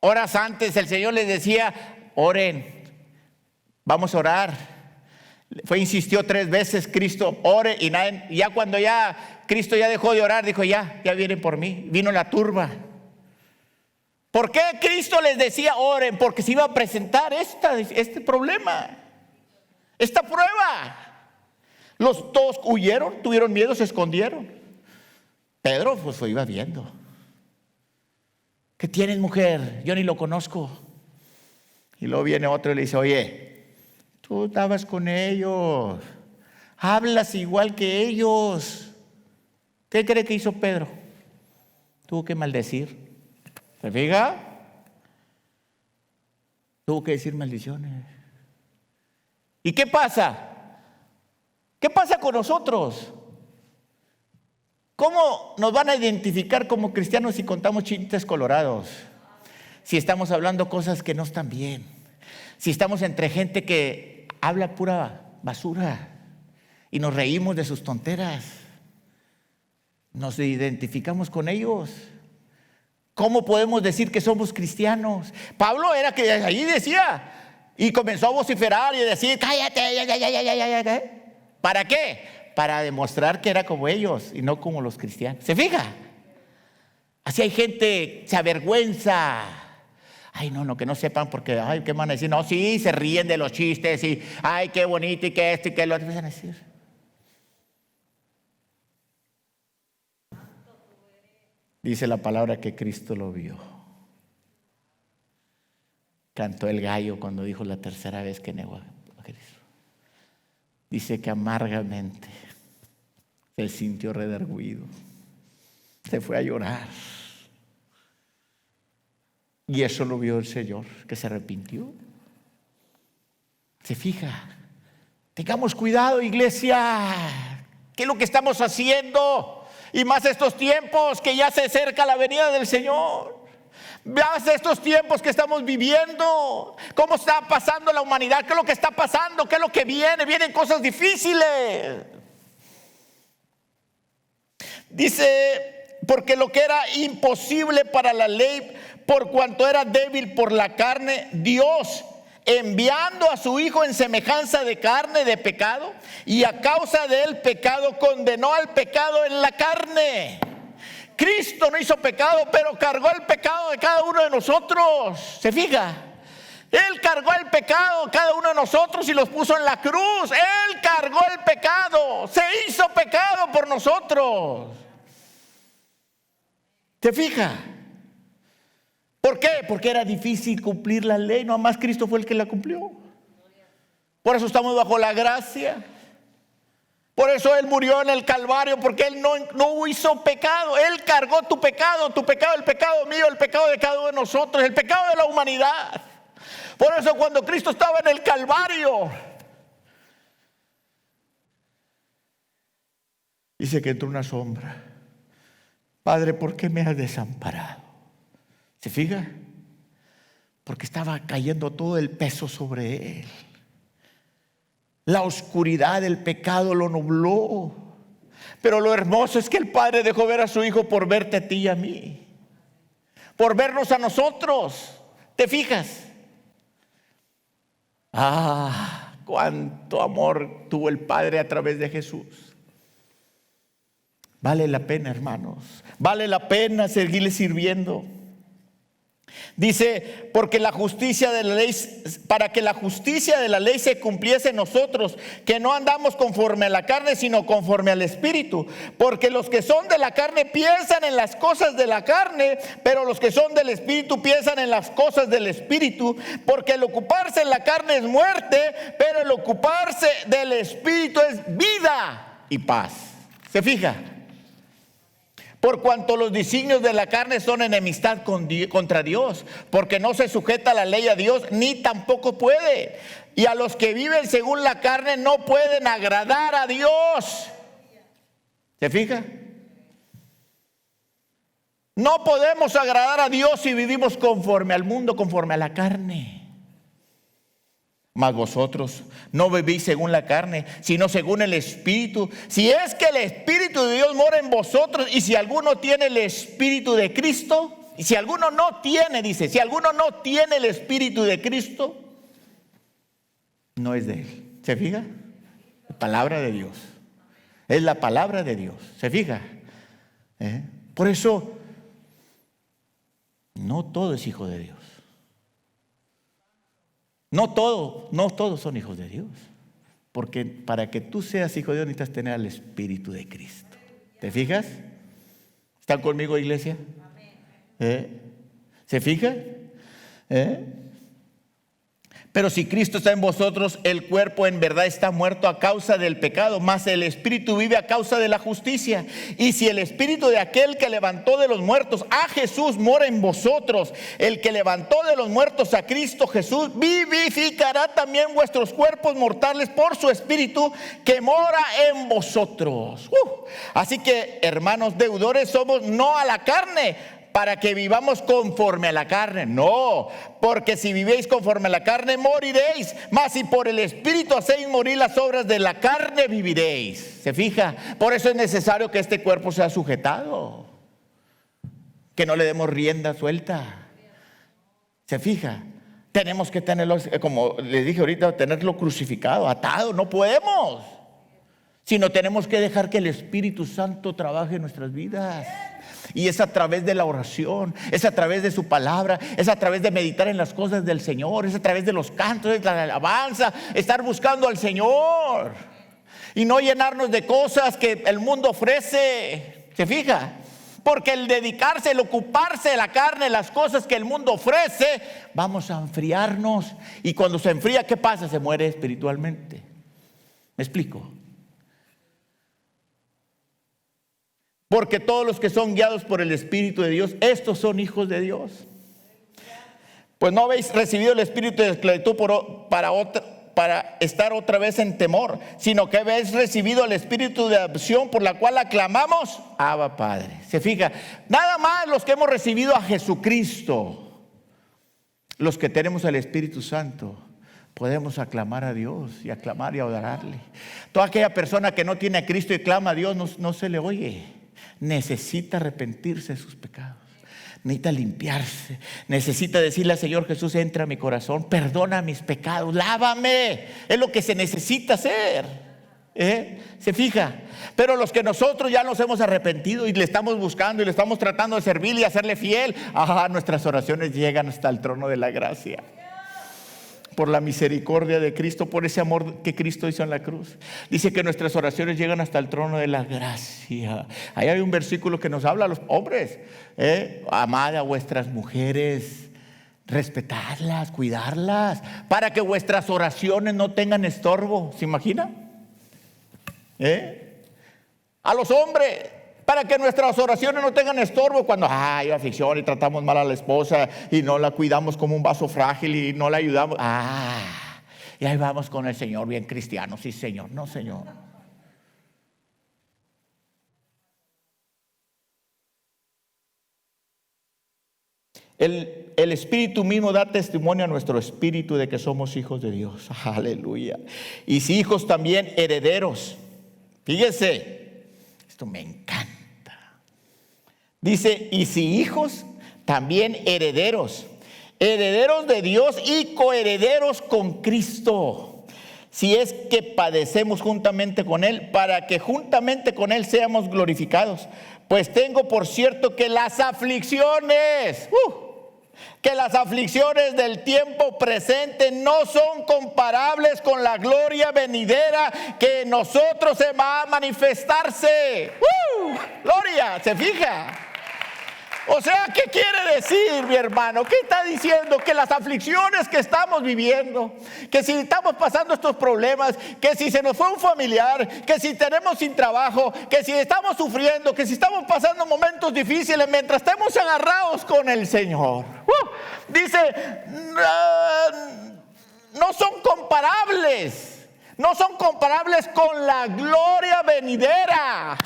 Horas antes el Señor les decía, oren, vamos a orar. Insistió 3 veces Cristo, ore, y ya cuando Cristo ya dejó de orar, dijo, ya vienen por mí. Vino la turba. ¿Por qué Cristo les decía oren? Porque se iba a presentar este problema, esta prueba. Todos huyeron, tuvieron miedo, se escondieron. Pedro pues lo iba viendo. ¿Qué tienes, mujer? Yo ni lo conozco. Y luego viene otro y le dice, oye, tú estabas con ellos, hablas igual que ellos. ¿Qué cree que hizo Pedro? Tuvo que maldecir. ¿Se fija? Tuvo que decir maldiciones. ¿Y qué pasa? ¿Qué pasa con nosotros? ¿Cómo nos van a identificar como cristianos si contamos chistes colorados? Si estamos hablando cosas que no están bien. Si estamos entre gente que habla pura basura y nos reímos de sus tonteras. Nos identificamos con ellos. ¿Cómo podemos decir que somos cristianos? Pablo era que ahí decía y comenzó a vociferar y decir, cállate. ¿Para qué? Para demostrar que era como ellos y no como los cristianos. ¿Se fija? Así hay gente que se avergüenza. Ay, no, que no sepan porque, ay, ¿qué van a decir? No, sí, se ríen de los chistes y, ay, qué bonito y que esto y que lo otro. Empiezan a decir. Dice la palabra que Cristo lo vio. Cantó el gallo cuando dijo la tercera vez que negó a Cristo. Dice que amargamente se sintió redarguido. Se fue a llorar. Y eso lo vio el Señor, que se arrepintió. Se fija. Tengamos cuidado, iglesia. ¿Qué es lo que estamos haciendo? Y más estos tiempos que ya se acerca la venida del Señor. Veas estos tiempos que estamos viviendo. ¿Cómo está pasando la humanidad? ¿Qué es lo que está pasando? ¿Qué es lo que viene? Vienen cosas difíciles. Dice, porque lo que era imposible para la ley, por cuanto era débil por la carne, Dios, enviando a su Hijo en semejanza de carne, de pecado, y a causa del pecado condenó al pecado en la carne. Cristo no hizo pecado, pero cargó el pecado de cada uno de nosotros. ¿Se fija? Él cargó el pecado de cada uno de nosotros y los puso en la cruz. Él cargó el pecado. Se hizo pecado por nosotros. ¿Se fija? ¿Por qué? Porque era difícil cumplir la ley. No más Cristo fue el que la cumplió. Por eso estamos bajo la gracia. Por eso Él murió en el Calvario, porque Él no hizo pecado. Él cargó tu pecado, el pecado mío, el pecado de cada uno de nosotros, el pecado de la humanidad. Por eso cuando Cristo estaba en el Calvario, dice que entró una sombra. Padre, ¿por qué me has desamparado? ¿Se fija? Porque estaba cayendo todo el peso sobre Él. La oscuridad del pecado lo nubló. Pero lo hermoso es que el Padre dejó ver a su Hijo por verte a ti y a mí. Por vernos a nosotros. ¿Te fijas? Cuánto amor tuvo el Padre a través de Jesús. Vale la pena, hermanos. Vale la pena seguirle sirviendo. Dice, porque la justicia de la ley, para que la justicia de la ley se cumpliese en nosotros, que no andamos conforme a la carne, sino conforme al Espíritu. Porque los que son de la carne piensan en las cosas de la carne, pero los que son del Espíritu piensan en las cosas del Espíritu. Porque el ocuparse en la carne es muerte, pero el ocuparse del Espíritu es vida y paz. ¿Se fija? Por cuanto los designios de la carne son enemistad contra Dios, porque no se sujeta la ley a Dios, ni tampoco puede. Y a los que viven según la carne no pueden agradar a Dios. ¿Se fija? No podemos agradar a Dios si vivimos conforme al mundo, conforme a la carne. Mas vosotros no vivís según la carne, sino según el Espíritu. Si es que el Espíritu de Dios mora en vosotros, y si alguno tiene el Espíritu de Cristo, y si alguno no tiene, dice, si alguno no tiene el Espíritu de Cristo, no es de Él. ¿Se fija? La palabra de Dios. Es la palabra de Dios. ¿Se fija? Por eso, no todo es hijo de Dios. No todos son hijos de Dios. Porque para que tú seas hijo de Dios necesitas tener al Espíritu de Cristo. ¿Te fijas? ¿Están conmigo, iglesia? ¿Se fija? Pero si Cristo está en vosotros, el cuerpo en verdad está muerto a causa del pecado, mas el espíritu vive a causa de la justicia. Y si el espíritu de aquel que levantó de los muertos a Jesús mora en vosotros, el que levantó de los muertos a Cristo Jesús vivificará también vuestros cuerpos mortales por su espíritu que mora en vosotros. Así que, hermanos deudores, somos no a la carne, para que vivamos conforme a la carne. No, porque si vivéis conforme a la carne, moriréis. Mas si por el Espíritu hacéis morir las obras de la carne, viviréis. ¿Se fija? Por eso es necesario que este cuerpo sea sujetado, que no le demos rienda suelta. ¿Se fija? Tenemos que tenerlo, como les dije ahorita, tenerlo crucificado, atado. No podemos, sino tenemos que dejar que el Espíritu Santo trabaje en nuestras vidas. Y es a través de la oración, es a través de su palabra, es a través de meditar en las cosas del Señor, es a través de los cantos, de la alabanza, estar buscando al Señor y no llenarnos de cosas que el mundo ofrece. ¿Se fija? Porque el dedicarse, el ocuparse de la carne, las cosas que el mundo ofrece, vamos a enfriarnos. Y cuando se enfría, ¿qué pasa? Se muere espiritualmente. ¿Me explico? Porque todos los que son guiados por el Espíritu de Dios, estos son hijos de Dios. Pues no habéis recibido el espíritu de esclavitud para estar otra vez en temor, sino que habéis recibido el espíritu de adopción, por la cual aclamamos Abba Padre. Se fija, nada más los que hemos recibido a Jesucristo, los que tenemos al Espíritu Santo, podemos aclamar a Dios y aclamar y adorarle. Toda aquella persona que no tiene a Cristo y clama a Dios, no se le oye. Necesita arrepentirse de sus pecados, necesita limpiarse, necesita decirle al Señor Jesús: entra a mi corazón, perdona mis pecados, lávame. Es lo que se necesita hacer. ¿Se fija? Pero los que nosotros ya nos hemos arrepentido y le estamos buscando y le estamos tratando de servirle y hacerle fiel, nuestras oraciones llegan hasta el trono de la gracia. Por la misericordia de Cristo, por ese amor que Cristo hizo en la cruz. Dice que nuestras oraciones llegan hasta el trono de la gracia. Ahí hay un versículo que nos habla a los hombres: amad a vuestras mujeres, respetadlas, cuidarlas, para que vuestras oraciones no tengan estorbo. ¿Se imagina? A los hombres, para que nuestras oraciones no tengan estorbo cuando hay aflicción y tratamos mal a la esposa y no la cuidamos como un vaso frágil y no la ayudamos. Y ahí vamos con el Señor bien cristiano. Sí, Señor. No, Señor. El Espíritu mismo da testimonio a nuestro espíritu de que somos hijos de Dios. Aleluya. Y si hijos, también herederos. Fíjese, esto me encanta. Dice: y si hijos, también herederos, herederos de Dios y coherederos con Cristo, si es que padecemos juntamente con Él, para que juntamente con Él seamos glorificados. Pues tengo por cierto que las aflicciones del tiempo presente no son comparables con la gloria venidera que en nosotros se va a manifestarse. Gloria, ¿se fija? O sea, ¿qué quiere decir, mi hermano? ¿Qué está diciendo? Que las aflicciones que estamos viviendo, que si estamos pasando estos problemas, que si se nos fue un familiar, que si tenemos sin trabajo, que si estamos sufriendo, que si estamos pasando momentos difíciles, mientras estemos agarrados con el Señor, dice, no son comparables. No son comparables con la gloria venidera,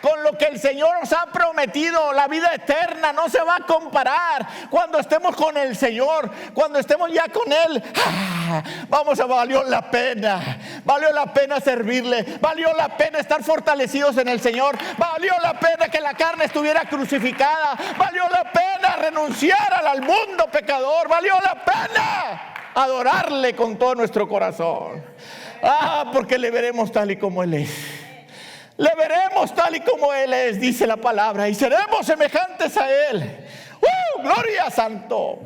con lo que el Señor nos ha prometido. La vida eterna no se va a comparar. Cuando estemos con el Señor, cuando estemos ya con Él, valió la pena servirle, valió la pena estar fortalecidos en el Señor, valió la pena que la carne estuviera crucificada, valió la pena renunciar al mundo pecador, valió la pena adorarle con todo nuestro corazón. Porque le veremos tal y como Él es. Le veremos tal y como Él es, dice la palabra, y seremos semejantes a Él. Gloria, santo.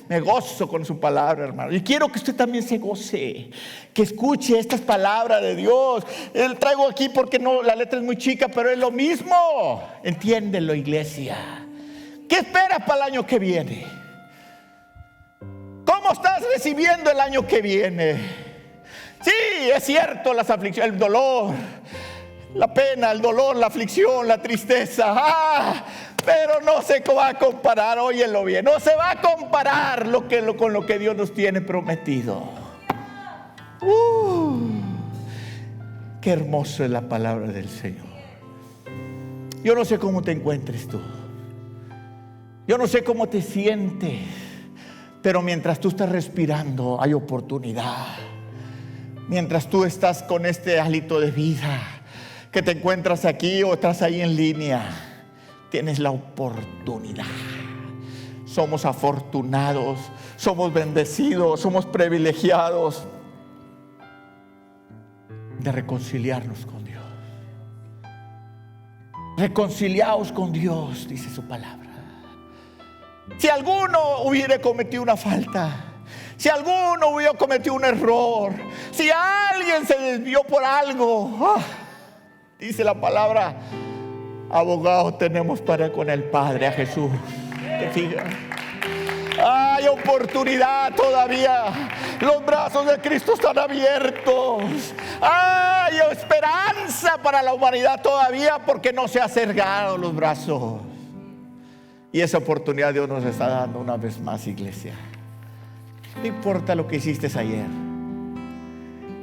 Me gozo con su palabra, hermano, y quiero que usted también se goce, que escuche estas palabras de Dios. Traigo aquí porque la letra es muy chica, pero es lo mismo. Entiéndelo, iglesia. ¿Qué esperas para el año que viene? ¿Cómo ¿Cómo estás recibiendo el año que viene? Sí, es cierto, las aflicciones, el dolor, la pena, el dolor, la aflicción, la tristeza. Pero no se va a comparar, óyelo bien, no se va a comparar con lo que Dios nos tiene prometido. Qué hermoso es la palabra del Señor. Yo no sé cómo te encuentres tú. Yo no sé cómo te sientes. Pero mientras tú estás respirando, hay oportunidad. Mientras tú estás con este hálito de vida, que te encuentras aquí o estás ahí en línea, tienes la oportunidad. Somos afortunados, somos bendecidos, somos privilegiados de reconciliarnos con Dios. Reconciliaos con Dios, dice su palabra. Si alguno hubiera cometido una falta, si alguno hubiera cometido un error, si alguien se desvió por algo, dice la palabra, abogado tenemos para con el Padre, a Jesús. ¿Te fijas? Hay oportunidad todavía. Los brazos de Cristo están abiertos. Hay esperanza para la humanidad todavía, porque no se han cerrado los brazos. Y esa oportunidad Dios nos está dando una vez más, iglesia. No importa lo que hiciste ayer,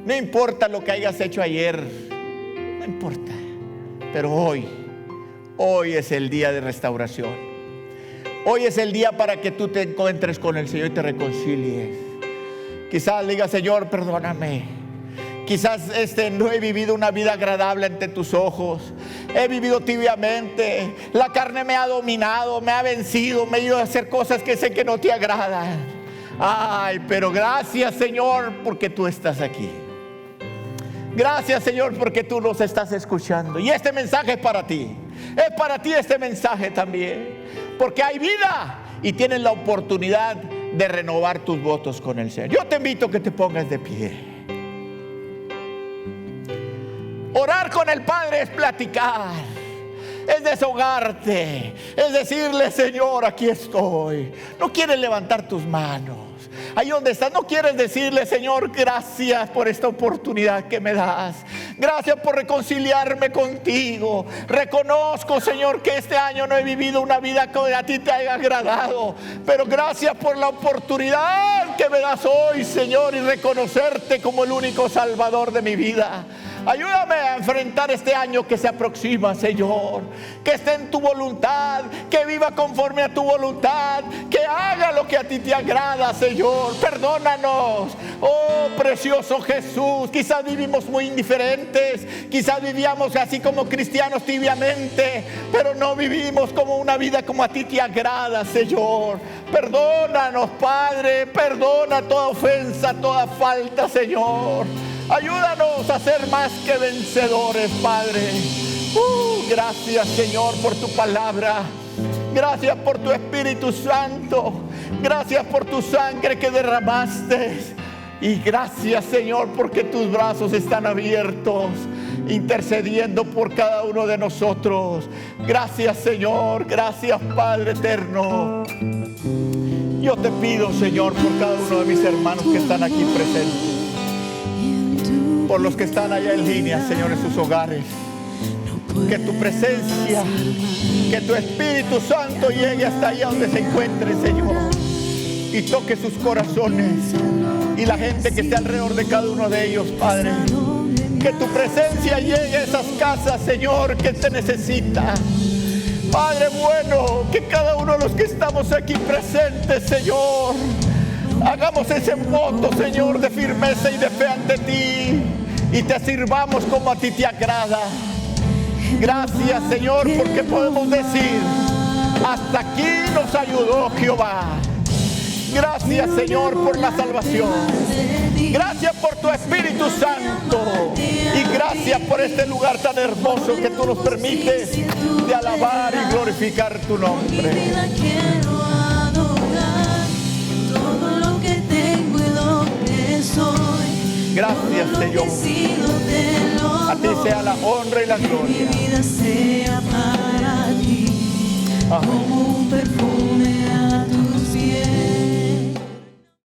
no importa lo que hayas hecho ayer, no importa. Pero hoy es el día de restauración. Hoy es el día para que tú te encuentres con el Señor y te reconcilies. Quizás le digas, Señor, perdóname. Quizás no he vivido una vida agradable ante tus ojos. He vivido tibiamente. La carne me ha dominado, me ha vencido, me he ido a hacer cosas que sé que no te agradan. Ay, pero gracias, Señor, porque tú estás aquí. Gracias, Señor, porque tú nos estás escuchando. Y este mensaje es para ti. Es para ti este mensaje también. Porque hay vida y tienes la oportunidad de renovar tus votos con el Señor. Yo te invito a que te pongas de pie. Orar con el Padre es platicar, es desahogarte, es decirle, Señor, aquí estoy. No quieres levantar tus manos ahí donde estás, no quieres decirle, Señor, gracias por esta oportunidad que me das. Gracias por reconciliarme contigo. Reconozco, Señor, que este año no he vivido una vida que a ti te haya agradado, pero gracias por la oportunidad que me das hoy, Señor, y reconocerte como el único Salvador de mi vida. Ayúdame a enfrentar este año que se aproxima, Señor. Que esté en tu voluntad, que viva conforme a tu voluntad, que haga lo que a ti te agrada, Señor. Perdónanos, oh precioso Jesús. Quizás vivimos muy indiferentes, quizás vivíamos así como cristianos tibiamente, pero no vivimos como una vida como a ti te agrada, Señor. Perdónanos, Padre, perdona toda ofensa, toda falta, Señor. Ayúdanos a ser más que vencedores, Padre. Gracias, Señor, por tu palabra. Gracias por tu Espíritu Santo. Gracias por tu sangre que derramaste. Y gracias, Señor, porque tus brazos están abiertos, intercediendo por cada uno de nosotros. Gracias, Señor. Gracias, Padre eterno. Yo te pido, Señor, por cada uno de mis hermanos que están aquí presentes, por los que están allá en línea, Señor, en sus hogares, que tu presencia, que tu Espíritu Santo llegue hasta allá donde se encuentren, Señor, y toque sus corazones y la gente que esté alrededor de cada uno de ellos, Padre. Que tu presencia llegue a esas casas, Señor, que te necesita. Padre bueno, que cada uno de los que estamos aquí presentes, Señor, hagamos ese voto, Señor, de firmeza y de fe ante ti, y te sirvamos como a ti te agrada. Gracias, Señor, porque podemos decir, hasta aquí nos ayudó Jehová. Gracias, Señor, por la salvación. Gracias por tu Espíritu Santo. Y gracias por este lugar tan hermoso que tú nos permites de alabar y glorificar tu nombre. Gracias, Señor. A ti sea la honra y la gloria. Amén.